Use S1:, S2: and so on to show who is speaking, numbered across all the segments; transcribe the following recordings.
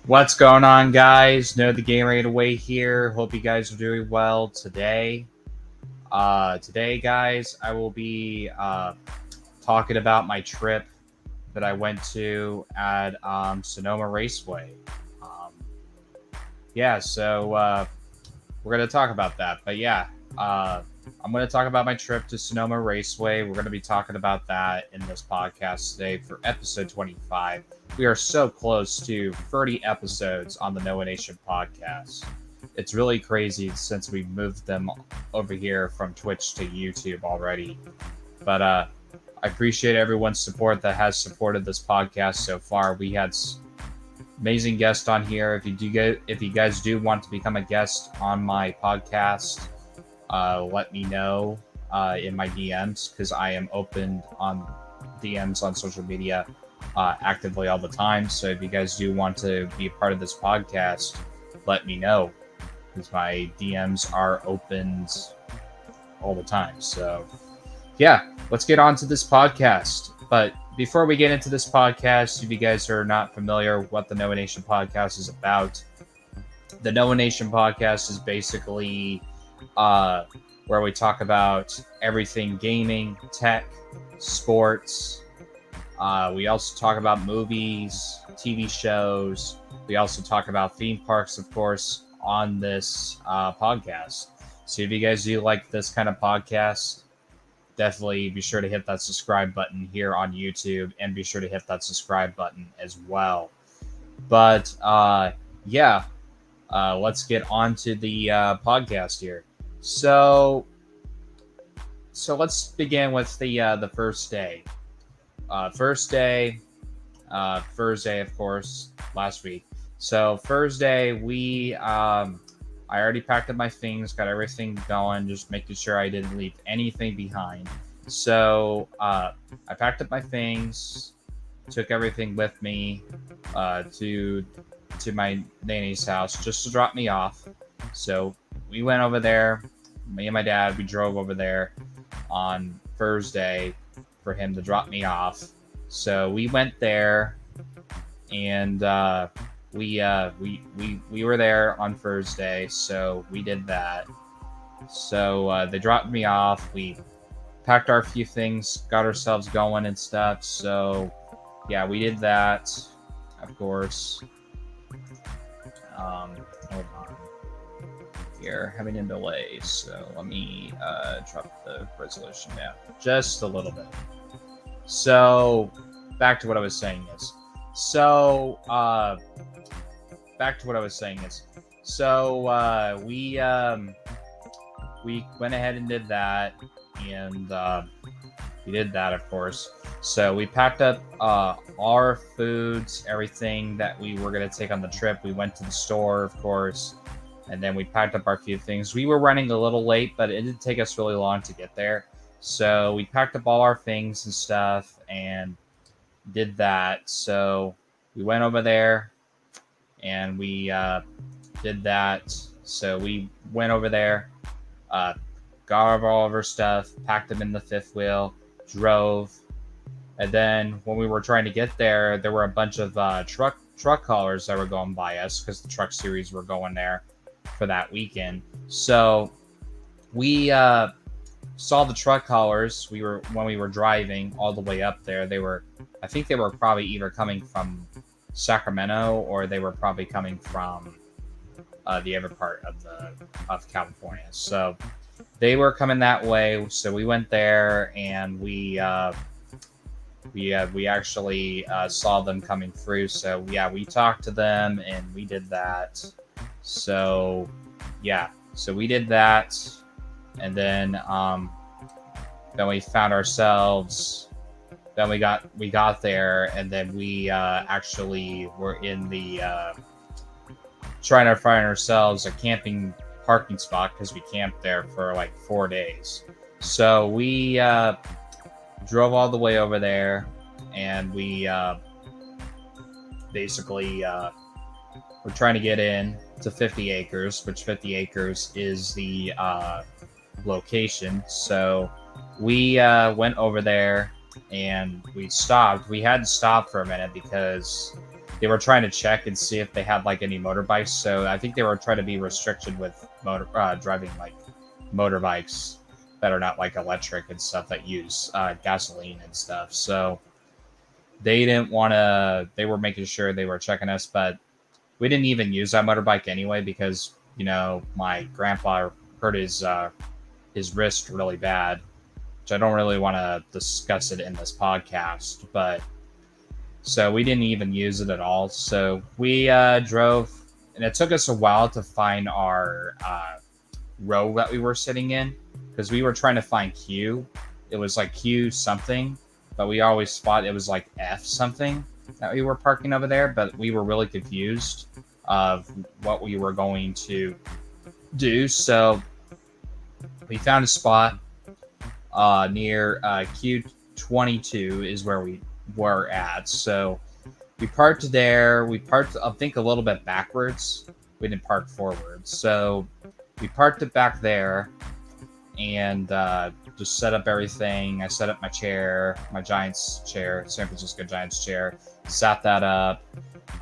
S1: What's going on, guys? Know the Game Right Away here. Hope you guys are doing well today. Today, guys, I will be talking about my trip that I went to at Sonoma Raceway. Um, so we're gonna talk about that. But yeah, uh, I'm gonna talk about my trip to Sonoma Raceway. We're gonna be talking about that in this podcast today for episode 25. We are so close to 30 episodes on the Noah Nation podcast. It's really crazy since we moved them over here from Twitch to YouTube already. But I appreciate everyone's support that has supported this podcast so far. We had amazing guest on here. If you guys do want to become a guest on my podcast, let me know in my DMs because I am open on DMs on social media actively all the time. So if you guys do want to be a part of this podcast, let me know because my DMs are opened all the time. So yeah, let's get on to this podcast. But before we get into this podcast, if you guys are not familiar what the Noah Nation podcast is about, the Noah Nation podcast is basically where we talk about everything gaming, tech, sports. We also talk about movies, TV shows. We also talk about theme parks, of course, on this podcast. So if you guys do like this kind of podcast, definitely be sure to hit that subscribe button here on YouTube and be sure to hit that subscribe button as well. But let's get on to the podcast here. So let's begin with the first day. Thursday, of course, last week. So Thursday, I already packed up my things, got everything going, just making sure I didn't leave anything behind. So I packed up my things, took everything with me to my nanny's house just to drop me off. So we went over there. Me and my dad, we drove over there on Thursday for him to drop me off. So we went there, and we were there on Thursday. So we did that. So they dropped me off. We packed our few things, got ourselves going and stuff. So yeah, we did that. Of course. Hold on. Here, having a delay, so let me drop the resolution down just a little bit. So back to what I was saying is we went ahead and did that, and we did that, of course. So we packed up our foods, everything that we were going to take on the trip. We went to the store, of course, and then we packed up our few things. We were running a little late, but it didn't take us really long to get there. So we packed up all our things and stuff and did that. So we went over there and we did that. So we went over there, got all of our stuff, packed them in the fifth wheel, drove. And then when we were trying to get there, there were a bunch of truck haulers that were going by us because the truck series were going there for that weekend. So we saw the truck haulers. When we were driving all the way up there. I think they were probably either coming from Sacramento or they were probably coming from the other part of California. So they were coming that way. So we went there and we actually saw them coming through. So yeah, we talked to them and we did that. So yeah, so we did that, and then we found ourselves. Then we got there, and then we actually were in the trying to find ourselves a camping parking spot because we camped there for like 4 days. So we drove all the way over there, and we basically we're trying to get in to 50 acres, which 50 acres is the location. So we went over there and we stopped. We had to stop for a minute because they were trying to check and see if they had like any motorbikes. So I think they were trying to be restricted with driving like motorbikes that are not like electric and stuff that use gasoline and stuff. So they didn't want to. They were making sure they were checking us, but we didn't even use that motorbike anyway because my grandpa hurt his wrist really bad, which I don't really want to discuss it in this podcast, but so we didn't even use it at all. So we drove, and it took us a while to find our row that we were sitting in because we were trying to find Q. It was like Q something, but we always thought it was like F something that we were parking over there, but we were really confused of what we were going to do. So we found a spot near Q22 is where we were at. So we parked there. We parked, I think, a little bit backwards. We didn't park forward. So we parked it back there and just set up everything. I set up my chair, my Giants chair, San Francisco Giants chair, sat that up.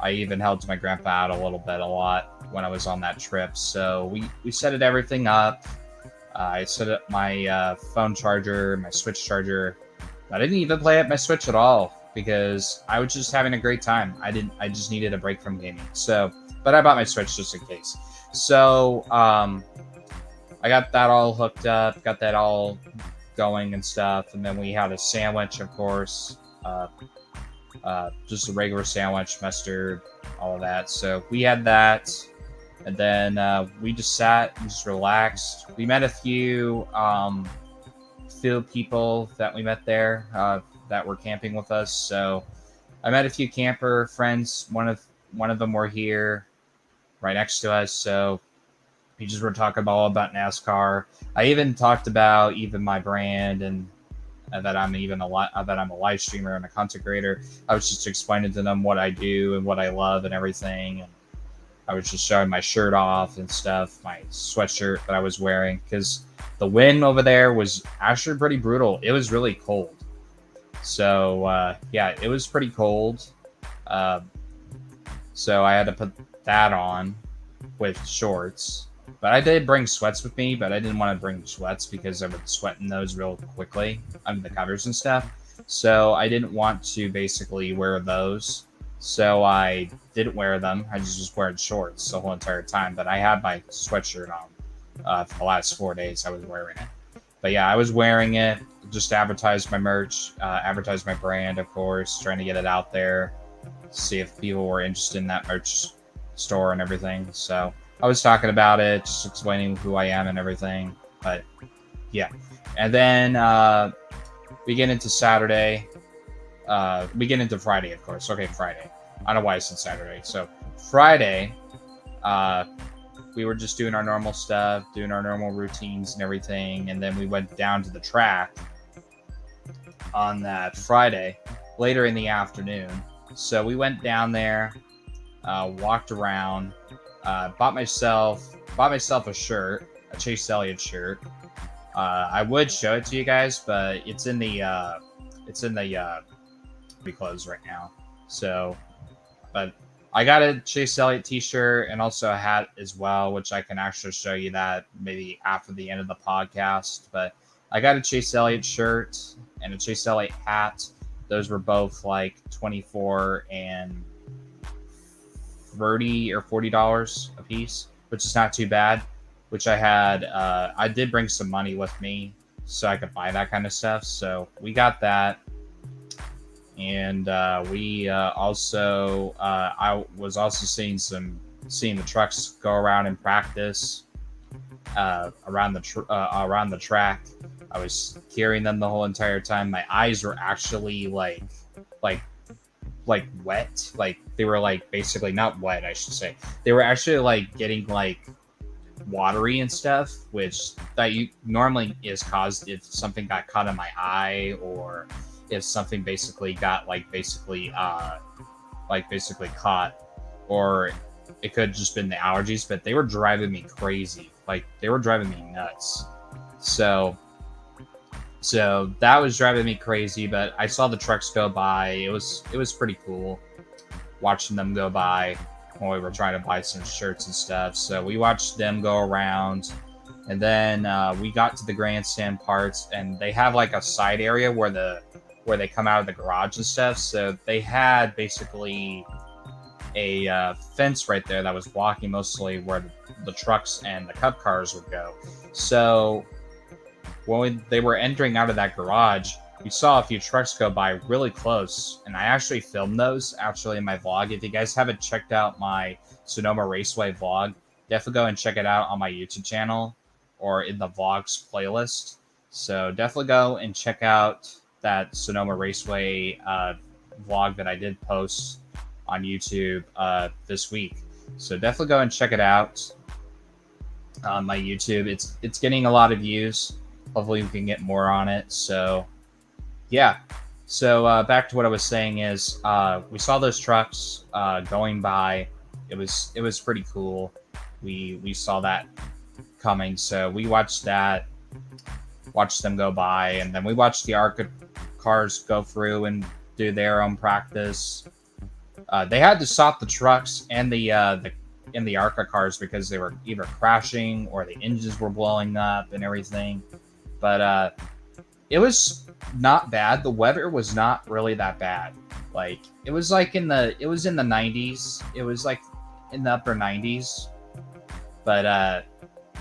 S1: I even helped my grandpa out a lot when I was on that trip. So we set everything up. I set up my phone charger, my Switch charger. I didn't even play at my Switch at all because I was just having a great time. I just needed a break from gaming. So, but I bought my Switch just in case. So, I got that all hooked up, got that all going and stuff, and then we had a sandwich, of course, just a regular sandwich, mustard, all of that. So we had that, and then we just sat and just relaxed. We met a few people that we met there that were camping with us. So I met a few camper friends. One of them were here, right next to us. So we just were talking all about NASCAR. I even talked about even my brand and that I'm a live streamer and a content creator. I was just explaining to them what I do and what I love and everything. And I was just showing my shirt off and stuff, my sweatshirt that I was wearing, because the wind over there was actually pretty brutal. It was really cold. So yeah, it was pretty cold. So I had to put that on with shorts. But I did bring sweats with me, but I didn't want to bring sweats because I would sweat in those real quickly under the covers and stuff. So I didn't want to basically wear those. So I didn't wear them. I just wearing shorts the whole entire time. But I had my sweatshirt on for the last 4 days. I was wearing it. But yeah, I was wearing it. Just to advertise my merch, advertise my brand, of course, trying to get it out there, see if people were interested in that merch store and everything. So I was talking about it, just explaining who I am and everything. But yeah. And then we get into Saturday. We get into Friday, of course. Okay, Friday. I don't know why I said Saturday. So Friday, we were just doing our normal stuff, doing our normal routines and everything. And then we went down to the track on that Friday, later in the afternoon. So we went down there, walked around, bought myself a shirt, a Chase Elliott shirt. I would show it to you guys, but it's in the clothes right now. So, but I got a Chase Elliott t-shirt and also a hat as well, which I can actually show you that maybe after the end of the podcast. But I got a Chase Elliott shirt and a Chase Elliott hat. Those were both like $24 and $30 or $40 a piece, which is not too bad. Which I had, I did bring some money with me so I could buy that kind of stuff. So we got that. And we also, I was also seeing the trucks go around in practice around the track. I was hearing them the whole entire time. My eyes were actually like wet. Like they were like basically not wet, I should say. They were actually like getting like watery and stuff, which that normally is caused if something got caught in my eye or if something basically got basically caught, or it could have just been the allergies, but they were driving me crazy. Like they were driving me nuts. So that was driving me crazy, but I saw the trucks go by. It was pretty cool. watching them go by when we were trying to buy some shirts and stuff. So we watched them go around, and then we got to the grandstand parts, and they have like a side area where they come out of the garage and stuff. So they had basically a fence right there that was blocking mostly where the trucks and the Cup cars would go. So when they were entering out of that garage, we saw a few trucks go by really close, and I actually filmed those in my vlog. If you guys haven't checked out my Sonoma Raceway vlog, definitely go and check it out on my YouTube channel or in the vlogs playlist. So definitely go and check out that Sonoma Raceway vlog that I did post on YouTube this week. So definitely go and check it out on my YouTube. It's getting a lot of views. Hopefully we can get more on it. So yeah. So back to what I was saying is we saw those trucks going by. It was pretty cool. We saw that coming. So we watched them go by, and then we watched the ARCA cars go through and do their own practice. They had to stop the trucks and the ARCA cars because they were either crashing or the engines were blowing up and everything. But it was not bad. The weather was not really that bad. Like it was in the 90s. It was like in the upper 90s. But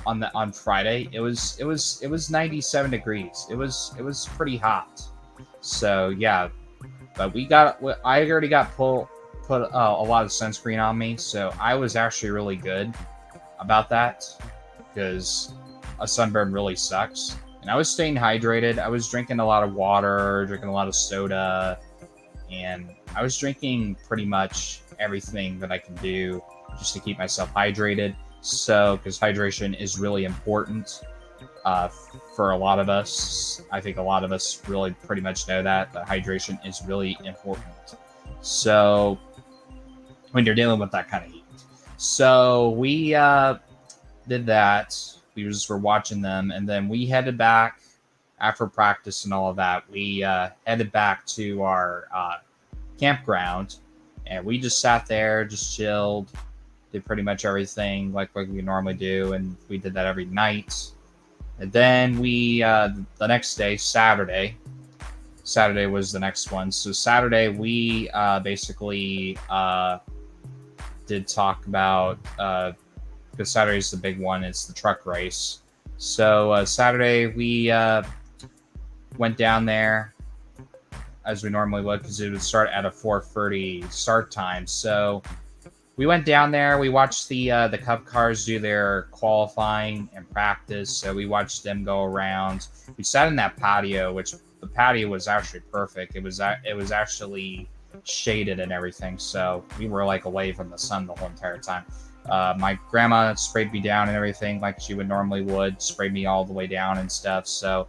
S1: on Friday it was 97 degrees. It was pretty hot. So yeah, but I already got put a lot of sunscreen on me, so I was actually really good about that because a sunburn really sucks. And I was staying hydrated. I was drinking a lot of water, drinking a lot of soda, and I was drinking pretty much everything that I can do just to keep myself hydrated. So, because hydration is really important for a lot of us. I think a lot of us really pretty much know that hydration is really important. So, when you're dealing with that kind of heat. So, we did that. We just were watching them, and then we headed back after practice and all of that. We headed back to our campground, and we just sat there, just chilled, did pretty much everything like we normally do, and we did that every night. And then we the next day, Saturday was the next one. So Saturday we basically did talk about because Saturday's the big one. It's the truck race. So Saturday we went down there as we normally would because it would start at a 4:30 start time. So we went down there. We watched the Cup cars do their qualifying and practice. So we watched them go around. We sat in that patio, which the patio was actually perfect. It was actually shaded and everything. So we were like away from the sun the whole entire time. My grandma sprayed me down and everything like she would normally would, sprayed me all the way down and stuff. So,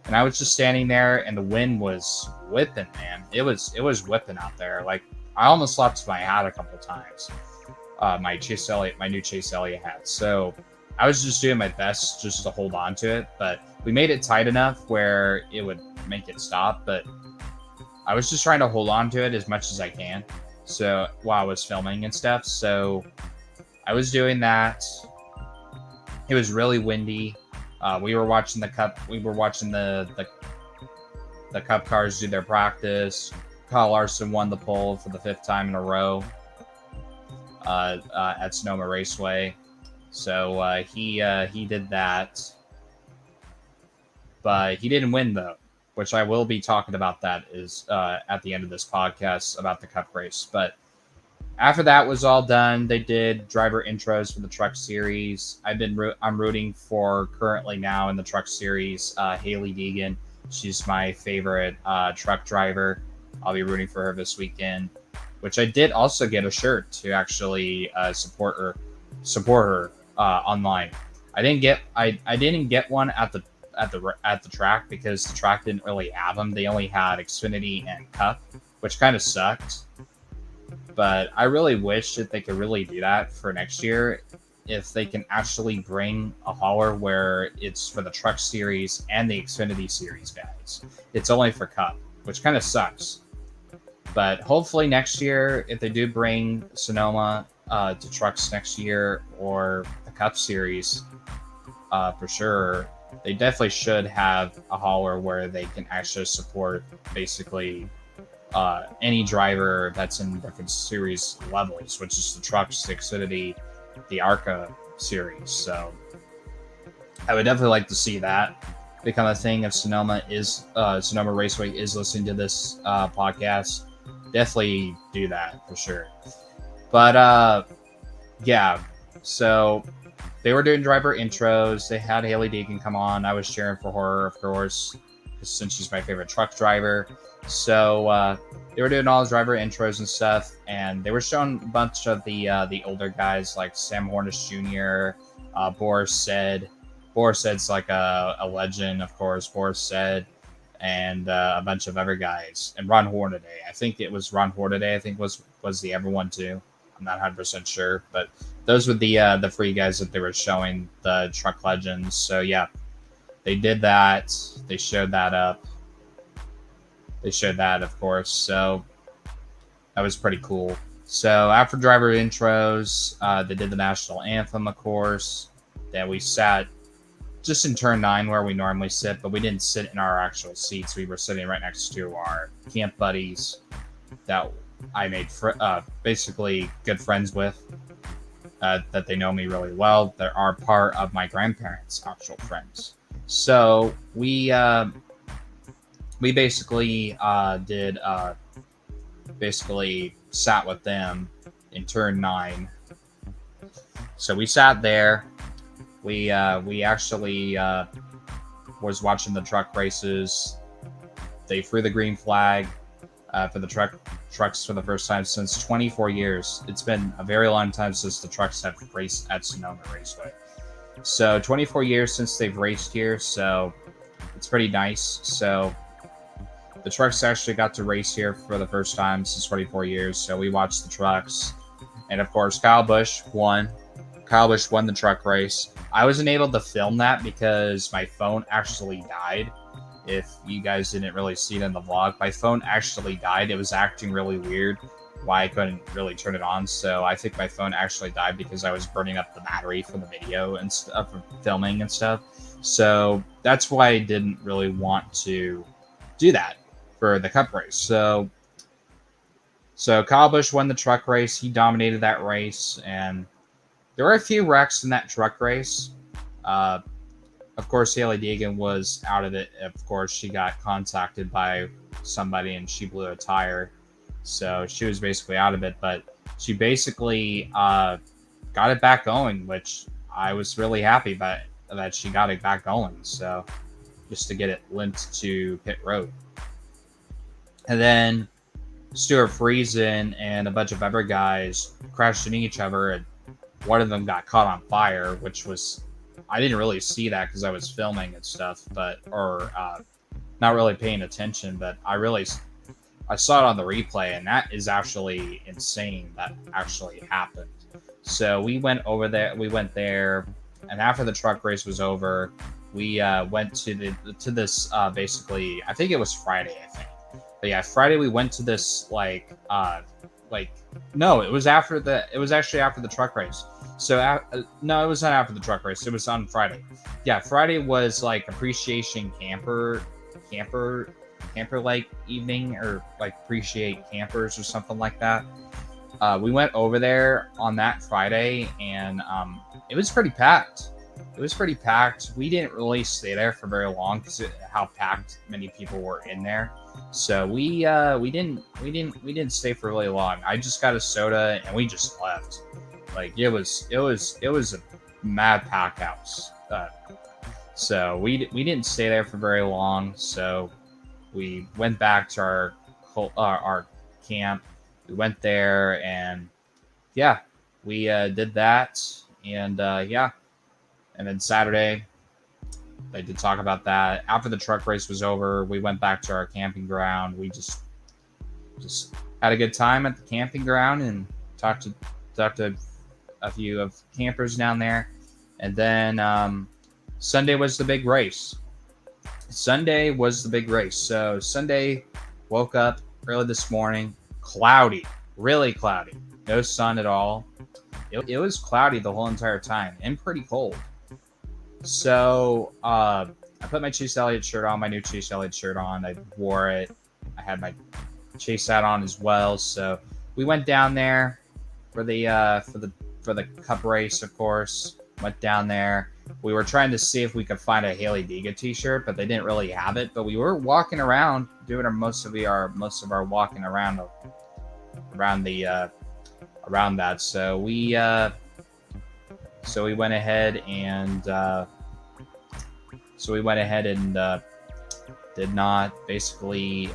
S1: and I was just standing there, and the wind was whipping, man. It was whipping out there. Like I almost lost my hat a couple times. My new Chase Elliott hat. So I was just doing my best just to hold on to it, but we made it tight enough where it would make it stop. But I was just trying to hold on to it as much as I can. So while I was filming and stuff, so I was doing that. It was really windy. We were watching the Cup. We were watching the Cup cars do their practice. Kyle Larson won the pole for the 5th time in a row at Sonoma Raceway. So he did that, but he didn't win though, which I will be talking about that is at the end of this podcast about the Cup race. But after that was all done, they did driver intros for the Truck Series. I'm rooting for currently now in the Truck Series Haley Deegan. She's my favorite truck driver. I'll be rooting for her this weekend, which I did also get a shirt to actually support her online. I didn't get one at the track because the track didn't really have them. They only had Xfinity and Cup, which kind of sucked. But I really wish that they could really do that for next year. If they can actually bring a hauler where it's for the Truck Series and the Xfinity Series guys. It's only for Cup, which kind of sucks. But hopefully next year, if they do bring Sonoma to trucks next year or the Cup Series, for sure, they definitely should have a hauler where they can actually support basically any driver that's in different series levels, which is the Trucks, the Xfinity, the ARCA series. So I would definitely like to see that become a thing if Sonoma Raceway is listening to this podcast. Definitely do that for sure. But yeah, so they were doing driver intros. They had Haley Deegan come on. I was cheering for her, of course, since she's my favorite truck driver. So they were doing all the driver intros and stuff, and they were showing a bunch of the older guys like Sam Hornish Jr., Boris Said. Boris Said's like a legend, of course. Boris Said, and a bunch of other guys, and Ron Hornaday. I think it was Ron Hornaday. I think was the other one too. I'm not 100% sure, but those were the three guys that they were showing, the truck legends. So yeah, they did that. They showed that up. They showed that, of course. So that was pretty cool. So after driver intros, they did the national anthem, of course. Then we sat just in turn 9 where we normally sit, but we didn't sit in our actual seats. We were sitting right next to our camp buddies that I made basically good friends with, that they know me really well. They are part of my grandparents' actual friends. So we basically basically sat with them in turn 9. So we sat there. We actually was watching the truck races. They threw the green flag for the trucks for the first time since 24 years. It's been a very long time since the trucks have raced at Sonoma Raceway. So 24 years since they've raced here, so it's pretty nice. So the trucks actually got to race here for the first time since 24 years. So we watched the trucks, and of course Kyle Busch won. Kyle Busch won the truck race. I wasn't able to film that because my phone actually died. If you guys didn't really see it in the vlog, my phone actually died. It was acting really weird why I couldn't really turn it on. So I think my phone actually died because I was burning up the battery for the video and stuff, for filming and stuff. So that's why I didn't really want to do that for the Cup race. So Kyle Busch won the truck race. He dominated that race, and there were a few wrecks in that truck race. Of course, Haley Deegan was out of it. Of course, she got contacted by somebody and she blew a tire. So she was basically out of it. But she basically got it back going, which I was really happy about, that she got it back going. So just to get it limped to pit road. And then Stuart Friesen and a bunch of other guys crashed into each other, and one of them got caught on fire, which was, I didn't really see that because I was filming and stuff, or not really paying attention, but I saw it on the replay, and that is actually insane. That actually happened. So we went there, and after the truck race was over, we went to this basically, I think it was Friday, I think. But yeah, Friday we went to this no, it was actually after the truck race. So no, it was not after the truck race. It was on Friday. Yeah, Friday was like appreciation camper like evening, or like appreciate campers or something like that. We went over there on that Friday, and it was pretty packed. We didn't really stay there for very long because how packed many people were in there. So we didn't stay for really long. I just got a soda and we just left. Like it was a mad pack house. So we didn't stay there for very long. So we went back to our camp. We went there, and yeah, we did that, and yeah. And then Saturday, they did talk about that. After the truck race was over, we went back to our camping ground. We just had a good time at the camping ground and talked to a few of campers down there. And then Sunday was the big race. So Sunday woke up early this morning. cloudy, really cloudy, no sun at all. It was cloudy the whole entire time and pretty cold. So I put my Chase Elliott shirt on, my new Chase Elliott shirt on. I wore it. I had my Chase hat on as well. So we went down there for the Cup race, of course. Went down there. We were trying to see if we could find a Haley Diga T-shirt, but they didn't really have it. But we were walking around, doing most of our walking around that. So we went ahead and did not basically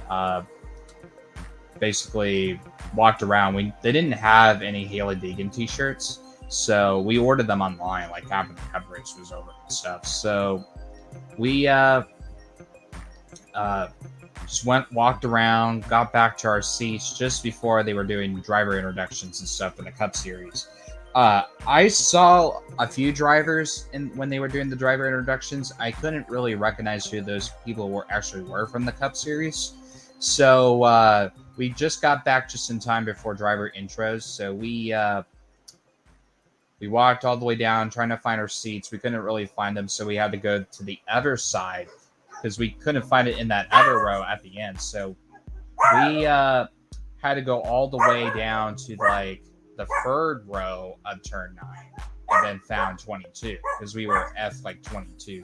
S1: walked around. They didn't have any Haley Deegan T-shirts, so we ordered them online like after the Cup race was over and stuff. So we just walked around, got back to our seats just before they were doing driver introductions and stuff for the Cup Series. I saw a few drivers when they were doing the driver introductions. I couldn't really recognize who those people were from the Cup Series. So we just got back just in time before driver intros. So we walked all the way down trying to find our seats. We couldn't really find them, so we had to go to the other side because we couldn't find it in that other row at the end. So we had to go all the way down to like the third row of turn 9 and then found 22 because we were F like 22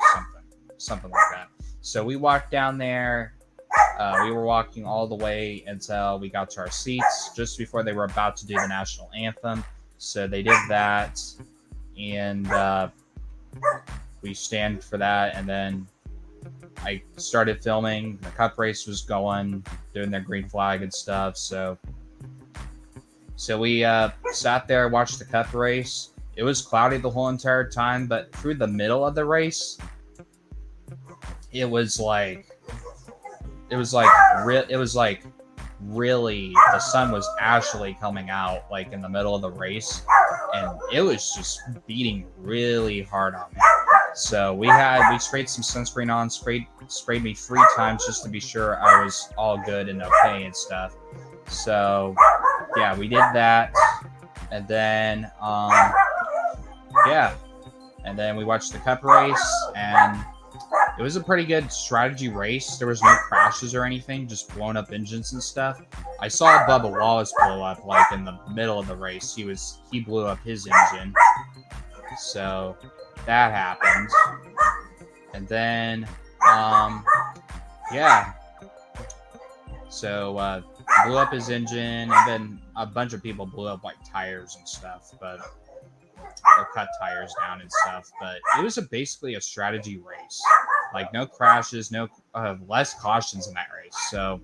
S1: something like that. So we walked down there. We were walking all the way until we got to our seats just before they were about to do the national anthem. So they did that, and we stand for that, and then I started filming. The Cup race was going, doing their green flag and stuff. So we sat there, watched the Cup race. It was cloudy the whole entire time, but through the middle of the race, it was like really the sun was actually coming out like in the middle of the race, and it was just beating really hard on me. So we sprayed some sunscreen on, sprayed me 3 times just to be sure I was all good and okay and stuff. So yeah, we did that, and then and then we watched the Cup race, and it was a pretty good strategy race. There was no crashes or anything, just blown up engines and stuff. I saw Bubba Wallace blow up like in the middle of the race. He blew up his engine. So that happened. And then So blew up his engine, and then a bunch of people blew up like tires and stuff, or cut tires down and stuff. But it was basically a strategy race. Like no crashes, no less cautions in that race. So,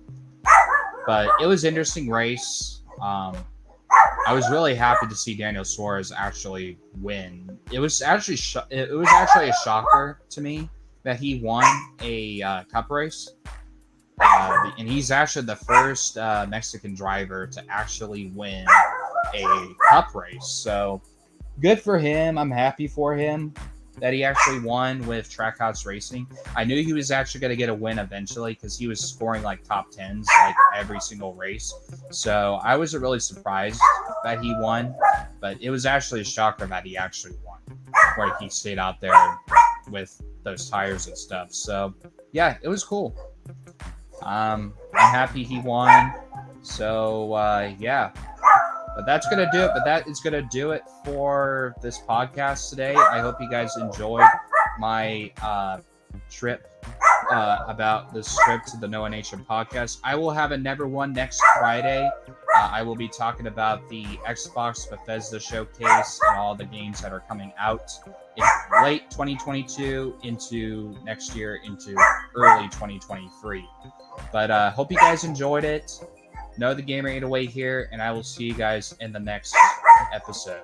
S1: but it was an interesting race. I was really happy to see Daniel Suarez actually win. It was actually a shocker to me that he won a Cup race, and he's actually the first Mexican driver to actually win a Cup race. So good for him. I'm happy for him that he actually won with Trackhouse Racing. I knew he was actually going to get a win eventually because he was scoring like top 10s like every single race. So I wasn't really surprised that he won, but it was actually a shocker that he actually won, where he stayed out there with those tires and stuff. So yeah, it was cool. I'm happy he won. So yeah. But that's going to do it. But that is going to do it for this podcast today. I hope you guys enjoyed my trip about this trip to the Noah Nation podcast. I will have another one next Friday. I will be talking about the Xbox Bethesda Showcase and all the games that are coming out in late 2022 into next year, into early 2023. But hope you guys enjoyed it. Know the Gamer 808 here, and I will see you guys in the next episode.